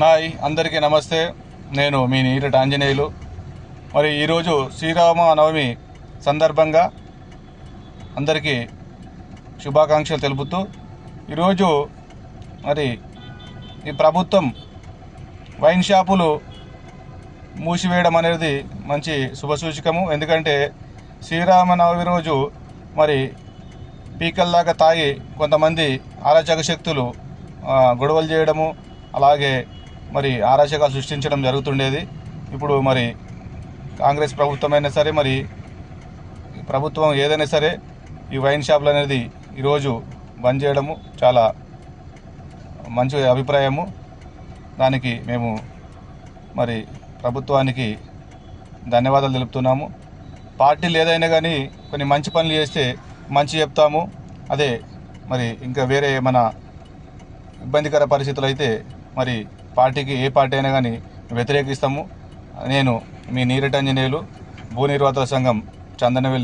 Hi, అందరికీ నమస్తే. నేను మీ నీరటి ఆంజనేయులు. మరి ఈరోజు శ్రీరామనవమి సందర్భంగా అందరికీ శుభాకాంక్షలు తెలుపుతూ ఈరోజు మరి ఈ ప్రభుత్వం వైన్ షాపులు మూసివేయడం అనేది మంచి శుభసూచకము. ఎందుకంటే శ్రీరామనవమి రోజు మరి పీకల్లాగా తాగి కొంతమంది అరాచక శక్తులు గొడవలు చేయడము, అలాగే మరి అరాచకాలు సృష్టించడం జరుగుతుండేది. ఇప్పుడు మరి కాంగ్రెస్ ప్రభుత్వం అయినా సరే, మరి ప్రభుత్వం ఏదైనా సరే ఈ వైన్ షాపులు అనేది ఈరోజు బంద్ చేయడము చాలా మంచి అభిప్రాయము. దానికి మేము మరి ప్రభుత్వానికి ధన్యవాదాలు తెలుపుతున్నాము. పార్టీలు ఏదైనా కానీ కొన్ని మంచి పనులు చేస్తే మంచి చెప్తాము. అదే మరి ఇంకా వేరే ఏమైనా ఇబ్బందికర పరిస్థితులు అయితే మరి పార్టీకి ఏ పార్టీ అయినా కానీ వ్యతిరేకిస్తాము. నేను మీ నీరటి ఆంజనేయులు, భూ నిర్వాహకుల సంఘం, చందనవెల్లి.